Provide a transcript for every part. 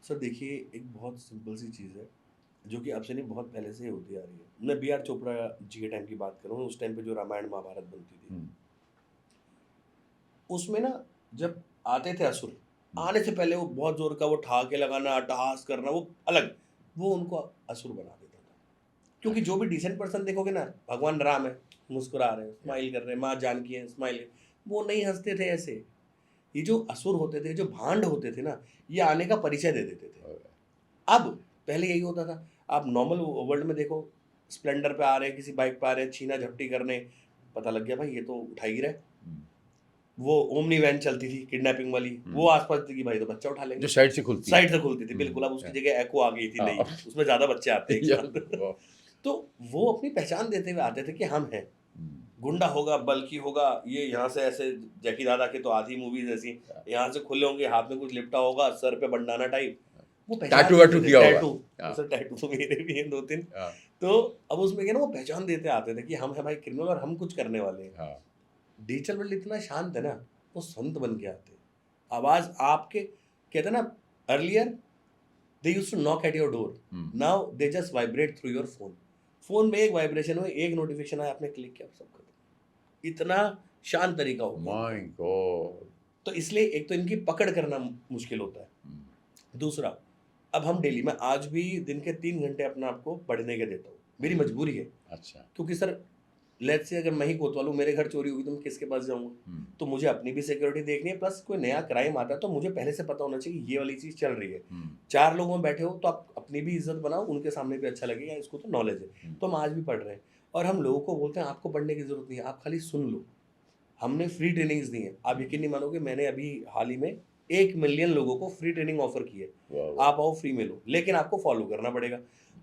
Sir देखिए, एक बहुत सिंपल सी चीज़ है, जो कि अब से नहीं बहुत पहले से ही होती आ रही है। मैं बी.आर. चोपड़ा जी के टाइम की बात कर रहा हूँ, उस टाइम पे जो रामायण महाभारत बनती थी, हम्म, उसमें ना जब आते थे असुर, हम्म, आने से पहले वो बहुत ज़ोर का वो ठहाके लगाना, अट्टहास करना, वो अलग, वो उनको असुर बना देता था। क्योंकि जो अच्छा, भी डिसेंट पर्सन देखोगे ना, भगवान राम है, मुस्कुरा रहे हैं, या, स्माइल कर रहे हैं, माँ जानकी है, स्माइल, वो नहीं हँसते थे ऐसे। ये जो असुर होते थे, जो भांड होते थे ना, ये आने का परिचय दे देते थे। और- अब पहले यही होता था, आप नॉर्मल वर्ल्ड में देखो, स्प्लेंडर पे आ रहे हैं, किसी बाइक पे आ रहे हैं, छीना झपटी करने, पता लग गया भाई ये तो उठा ही रहा है। हम्म, वो ओमनी वैन चलती थी किडनैपिंग वाली, वो हम्म, आसपास थी कि भाई तो बच्चा उठा जो लेंगे। साइड से खुलती है। साइड से खुलती थी बिल्कुल, अब उसकी या, जगह एको आ गई थी हाँ, नई, उसमें ज़्यादा बच्चे आते हैं एक या, साथ। वाह, तो वो अपनी पहचान देते हुए आते थे कि हम हैं। हम्म, गुंडा होगा, बल्कि होगा, ये यहाँ से ऐसे, जैकी दादा की तो आधी मूवीज़ ऐसी, या, यहाँ से खुले होंगे, हाथ में कुछ लिपटा होगा, सर पे बंडाना टाइप, वो पहचान टैटू वैटू देते थे, किया होगा। टैटू। हाँ, सर टैटू तो मेरे भी हैं 2-3। हाँ, तो अब उसमें क्या ना, वो पहचान देते आते थे कि हम हैं भाई क्रिमिनल और हम कुछ करने वाले हैं। हाँ, डिजिटल वर्ल्ड इतना शांत है ना, वो संत बन के आते हैं। आवाज़ आपके, कहते हैं ना, earlier they used to knock at your door, hmm, now they just vibrate through your phone. Phone में एक वाइब्रेशन हुई, एक नोटिफ़िकेशन आया, आपने क्लिक किया, सब खत्म। इतना शांत तरीका हो गया माय इनका। गॉड, तो इसलिए एक तो इनकी पकड़ करना मुश्किल होता है। दूसरा, अब हम डेली, मैं आज भी दिन के 3 घंटे अपने आप को पढ़ने के देता हूँ। मेरी मजबूरी है। अच्छा, क्योंकि सर, लेट्स से अगर मैं ही कोतवाल हूँ, मेरे घर चोरी होगी तो मैं किसके पास जाऊँगा? हम्म, तो मुझे अपनी भी सिक्योरिटी देखनी है, प्लस कोई नया क्राइम आता है तो मुझे पहले से पता होना चाहिए कि ये वाली चीज़ चल रही है। हम्म, 4 लोगों में बैठे हो तो आप अपनी भी इज़्ज़त बनाओ, उनके सामने भी अच्छा लगेगा, इसको तो नॉलेज है। हम्म, तो हम आज भी पढ़ रहे हैं और हम लोगों को बोलते हैं आपको पढ़ने की ज़रूरत नहीं है, आप खाली सुन लो। हमने फ्री ट्रेनिंग्स दी हैं। आप यकीन नहीं मानोगे, मैंने अभी हाल ही में 1 मिलियन लोगों को फ्री ट्रेनिंग ऑफ़र की है। वाह, वाह, आप आओ फ्री में लो, लेकिन आपको फ़ॉलो करना पड़ेगा।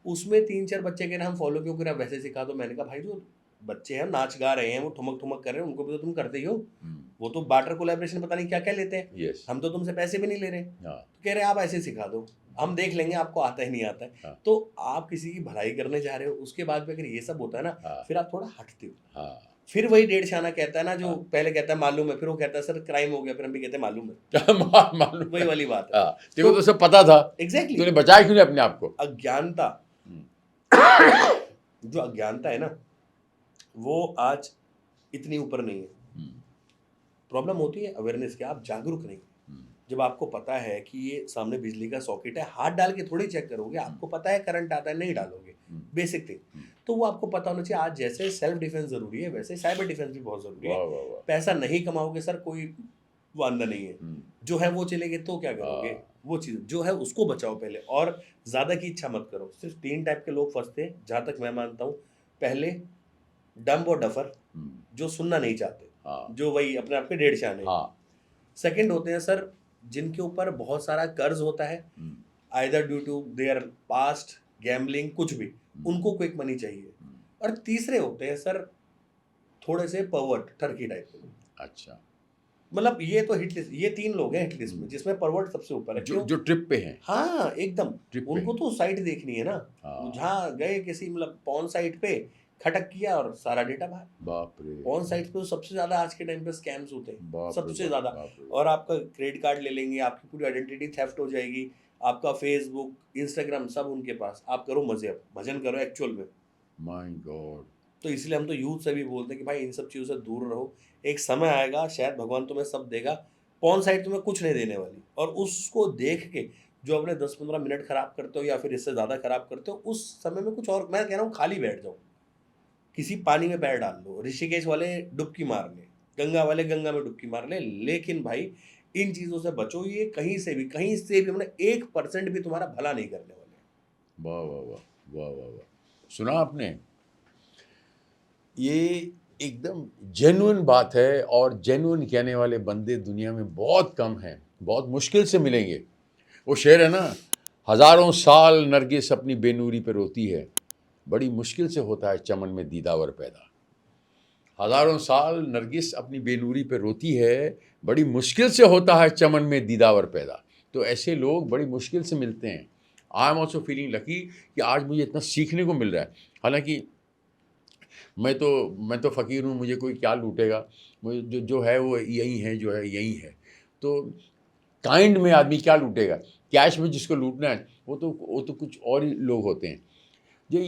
उसमें 3-4 बच्चे कह रहे हैं हम फ़ॉलो क्यों करें, आप वैसे सिखा दो। मैंने कहा भाई जो बच्चे हैं नाच गा रहे हैं, वो ठुमक-ठुमक कर रहे हैं, उनको भी तो तुम करते ही हो। हम्म, वो तो बार्टर कोलैबोरेशन पता नहीं क्या-क्या लेते हैं। यस, हम तो तुमसे पैसे भी नहीं ले रहे। हाँ, तो कह रहे हैं आप ऐसे सिखा दो, हम देख लेंगे आपको आता है नहीं आता है। हाँ, तो आप किसी की भलाई करने जा रहे हो, उसके बाद भी अगर ये सब होता है ना, हाँ, फिर आप थोड़ा हटते हो। हाँ, फिर वही डेढ़ शाना कहता है ना, जो हाँ, पहले कहता है मालूम है, फिर वो कहता है सर क्राइम हो गया, फिर हम भी कहते हैं मालूम है। मालूम वही है। वाली बात है। हाँ, तेरे तो को तो सब पता था, एग्ज़ैक्टली, तूने बचाया क्यों नहीं अपने आप को? अज्ञानता, हम्म, जो अज्ञानता है ना, वो आज इतनी ऊपर नहीं है। हम्म, प्रॉब्लम होती है अवेयरनेस की, आप जागरूक नहीं। हम्म, जब आपको पता है कि ये सामने बिजली का सॉकेट है, हाथ डाल के थोड़ी चेक करोगे, आपको पता है करंट आता है, नहीं डालोगे, हम्म, बेसिक थिंग। हम्म, तो वो आपको पता होना चाहिए। आज जैसे सेल्फ डिफेंस ज़रूरी है, वैसे साइबर डिफेंस भी बहुत ज़रूरी है। वाह, वाह, वाह, पैसा नहीं कमाओगे सर, कोई वांदा नहीं है। हम्म, जो है वो चलेंगे तो क्या करोगे? हाँ, वो चीज़ जो है उसको बचाओ पहले, और ज़्यादा की इच्छा मत करो। सिर्फ़ 3 टाइप के लोग फँसते हैं, जहाँ तक मैं मानता हूँ। पहले, डम्ब और डफर, हम्म, जो सुनना नहीं चाहते, हाँ, जो वही अपने आप के डेढ़ शाने हैं। हाँ, सेकंड होते हैं सर, जिनके ऊपर बहुत सारा कर्ज होता है, hmm, either due to their past, gambling, कुछ भी, हम्म, उनको क्विक मनी चाहिए। हम्म, और तीसरे होते हैं सर, थोड़े से परवर्ट टर्की टाइप के लोग। अच्छा, मतलब ये तो हिट लिस्ट, ये 3 लोग हैं हिट लिस्ट में, हम्म, जिसमें परवर्ट सबसे ऊपर है। जो क्यों? जो ट्रिप पे हैं, हाँ, एकदम। ट्रिप पे उनको हैं, तो साइट देखनी है ना। वो हाँ, जहाँ गए किसी मतलब पॉर्न साइट पे, खटक किया और सारा डेटा बाहर। बाप रे, पॉर्न साइट्स पे तो सबसे ज़्यादा आज के टाइम पे स्कैम्स होते हैं, बाप रे, सबसे बाप, ज़्यादा। बाप रे, और आपका क्रेडिट कार्ड ले लेंगे, आपकी पूरी आइडेंटिटी थेफ्ट हो जाएगी, आपका फेसबुक, इंस्टाग्राम सब उनके पास। आप करो मज़े, अब भजन करो एक्चुअल में। माय गॉड, तो इसलिए हम तो यूथ से भी बोलते हैं कि भाई इन सब चीज़ों से दूर रहो। एक समय आएगा, शायद भगवान तुम्हें सब देगा, पॉर्न साइट तुम्हें कुछ नहीं देने वाली। और उसको देख के जो अपने 10-15 मिनट खराब करते हो या फिर इससे ज़्यादा खराब करते हो, उस समय में कुछ और, मैं कह रहा हूँ खाली बैठ जाओ, किसी पानी में पैर डाल लो। ऋषिकेश वाले डुबकी मार लें, गंगा वाले गंगा में डुबकी मार लें, लेकिन भाई इन चीज़ों से बचो। ये कहीं से भी मतलब 1% भी तुम्हारा भला नहीं करने वाले हैं। वाह, वाह, वाह, वाह, वाह, वाह, सुना आपने? ये एकदम जेन्युइन बात है, और जेन्युइन कहने वाले बंदे दुनिया में बहुत कम हैं, बहुत मुश्किल से मिलेंगे। वो शेर है ना, हजारों साल नरगिस अपनी बेनूरी पे रोती है, बड़ी मुश्किल से होता है चमन में दीदावर पैदा। हजारों साल नरगिस अपनी बेनूरी पे रोती है, बड़ी मुश्किल से होता है चमन में दीदावर पैदा। तो ऐसे लोग बड़ी मुश्किल से मिलते हैं। I am also feeling lucky कि आज मुझे इतना सीखने को मिल रहा है। हालांकि मैं तो फ़कीर हूँ, मुझे कोई क्या लूटेगा, मुझे जो जो है वो यही है, जो है यही है। तो काइंड में आदमी क्या लूटेगा? कैश में जिसको लूटना है वो तो कुछ और ही लोग होते हैं। जो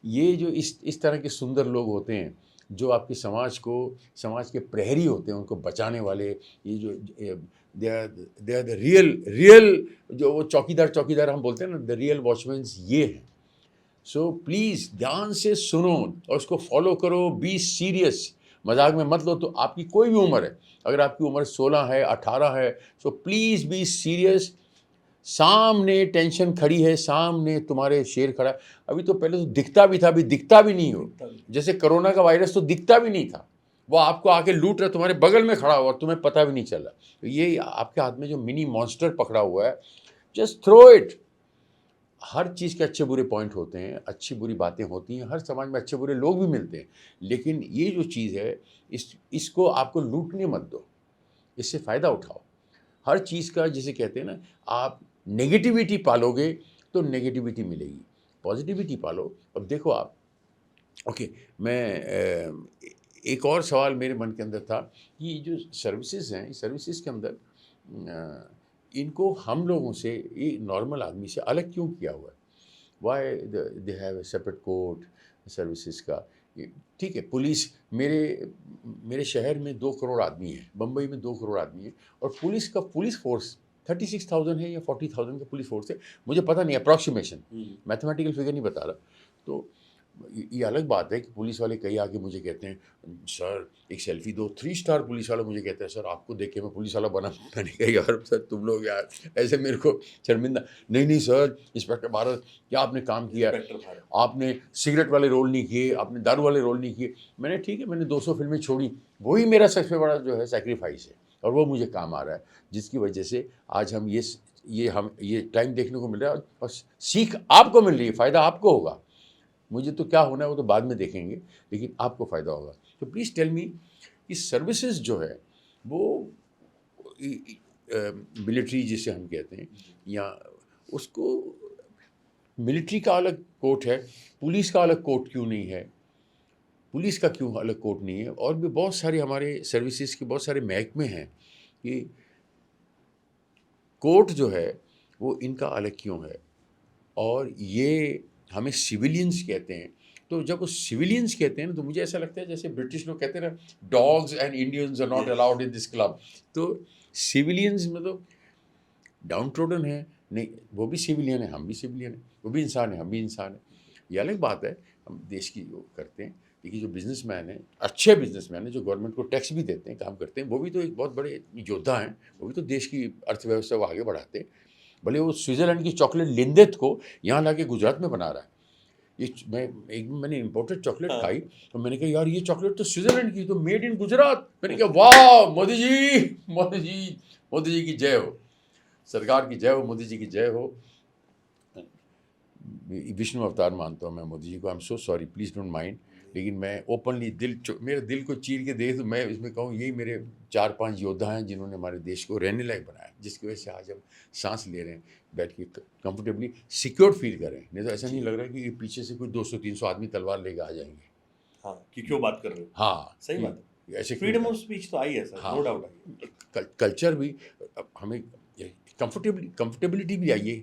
ये जो इस तरह के सुंदर लोग होते हैं जो आपके समाज के प्रहरी होते हैं, उनको बचाने वाले, ये जो दे आर द रियल जो वो चौकीदार हम बोलते हैं ना, द रियल वॉचमैन ये हैं। सो प्लीज़ ध्यान से सुनो और उसको फॉलो करो, बी सीरियस, मजाक में मत लो। तो आपकी कोई भी उम्र है, अगर आपकी उम्र 16 है, 18 है, सो प्लीज़ बी सीरियस। सामने टेंशन खड़ी है, सामने तुम्हारे शेर खड़ा है। अभी तो पहले तो दिखता भी था, अभी दिखता भी नहीं हो। जैसे कोरोना का वायरस तो दिखता भी नहीं था, वो आपको आके लूट रहा, तुम्हारे बगल में खड़ा हुआ और तुम्हें पता भी नहीं चला। तो ये आपके हाथ में जो मिनी मॉन्स्टर पकड़ा हुआ है, जस्ट थ्रो इट। हर चीज़ के अच्छे बुरे पॉइंट होते हैं, अच्छी बुरी बातें होती हैं, हर समाज में अच्छे बुरे लोग भी मिलते हैं, लेकिन ये जो चीज़ है इसको आपको लूटने मत दो, इससे फ़ायदा उठाओ। हर चीज़ का, जिसे कहते हैं ना, आप नेगेटिविटी पालोगे तो नेगेटिविटी मिलेगी, पॉजिटिविटी पालो। अब देखो आप, ओके, मैं एक और सवाल मेरे मन के अंदर था कि जो सर्विसेज हैं, इस सर्विसेज के अंदर इनको हम लोगों से, ये नॉर्मल आदमी से अलग क्यों किया हुआ है? Why they have a separate court services का? ठीक है, पुलिस, मेरे शहर में 2 करोड़ आदमी है, बम्बई में 2 करोड़ आदमी है, और पुलिस फोर्स 36,000 है या 40,000 का पुलिस फोर्स है, मुझे पता नहीं, अप्रॉक्सीमेशन, मैथमेटिकल फिगर नहीं बता रहा। तो ये अलग बात है कि पुलिस वाले कई आके मुझे कहते हैं, सर एक सेल्फी दो। 3 स्टार पुलिस वाला मुझे कहता है, सर आपको देख के मैं पुलिस वाला बना। मैंने कहा यार सर तुम लोग यार ऐसे मेरे को शर्मिंदा। नहीं सर, इंस्पेक्टर भारत, क्या आपने काम किया, आपने सिगरेट वाले रोल नहीं किए, आपने दारू वाले रोल नहीं किए। मैंने ठीक है, मैंने 200 फिल्में छोड़ी, वही मेरा सबसे बड़ा जो है सेक्रीफाइस है, और वो मुझे काम आ रहा है, जिसकी वजह से आज हम ये टाइम देखने को मिल रहा है, और सीख आपको मिल रही है, फ़ायदा आपको होगा। मुझे तो क्या होना है वो तो बाद में देखेंगे, लेकिन आपको फ़ायदा होगा। तो प्लीज़ टेल मी कि सर्विसेज जो है वो मिलिट्री जिसे हम कहते हैं, या उसको मिलिट्री का अलग कोर्ट है, पुलिस का अलग कोर्ट क्यों नहीं है? पुलिस का क्यों अलग कोर्ट नहीं है? और भी बहुत सारे हमारे सर्विसेज के बहुत सारे महकमे हैं कि कोर्ट जो है वो इनका अलग क्यों है? और ये हमें सिविलियंस कहते हैं। तो जब वो सिविलियंस कहते हैं ना, तो मुझे ऐसा लगता है जैसे ब्रिटिश लोग कहते हैं ना, dogs and Indians are not allowed in this club. तो सिविलियंस मतलब डाउन ट्रोडन है नहीं, वो भी सिविलियन है, हम भी सिविलियन हैं, वो भी इंसान है, हम भी इंसान हैं। ये अलग बात है, हम देश की जो करते हैं। देखिए जो बिजनेसमैन है, अच्छे बिजनेसमैन है, जो गवर्नमेंट को टैक्स भी देते हैं, काम करते हैं, वो भी तो एक बहुत बड़े योद्धा हैं, वो भी तो देश की अर्थव्यवस्था को आगे बढ़ाते हैं। भले वो स्विट्ज़रलैंड की चॉकलेट लिंडेट को यहाँ लाके गुजरात में बना रहा है। मैंने इम्पोर्टेड चॉकलेट खाई, तो मैंने कहा यार ये चॉकलेट तो स्विट्ज़रलैंड की, तो मेड इन गुजरात। मैंने कहा वाह, मोदी जी की जय हो, सरकार की जय हो, मोदी जी की जय हो। विष्णु अवतार मानता हूँ मैं मोदी जी को, I am so sorry, please don't mind. लेकिन मैं ओपनली मेरे दिल को चीर के देख, तो मैं इसमें कहूँ यही मेरे 4-5 योद्धा हैं जिन्होंने हमारे देश को रहने लायक बनाया, जिसकी वजह से आज हम सांस ले रहे हैं, बैठ के कंफर्टेबली सिक्योर फील कर रहे हैं। नहीं तो ऐसा नहीं लग रहा है कि पीछे से कोई 200-300 आदमी तलवार लेके आ जाएंगे। हाँ, कि क्यों बात कर रहे हो। हाँ सही बात है, ऐसे फ्रीडम ऑफ स्पीच तो आई है सर, हाँ, नो डाउट आई है। कल्चर भी हमें कंफर्टेबिलिटी भी आई है।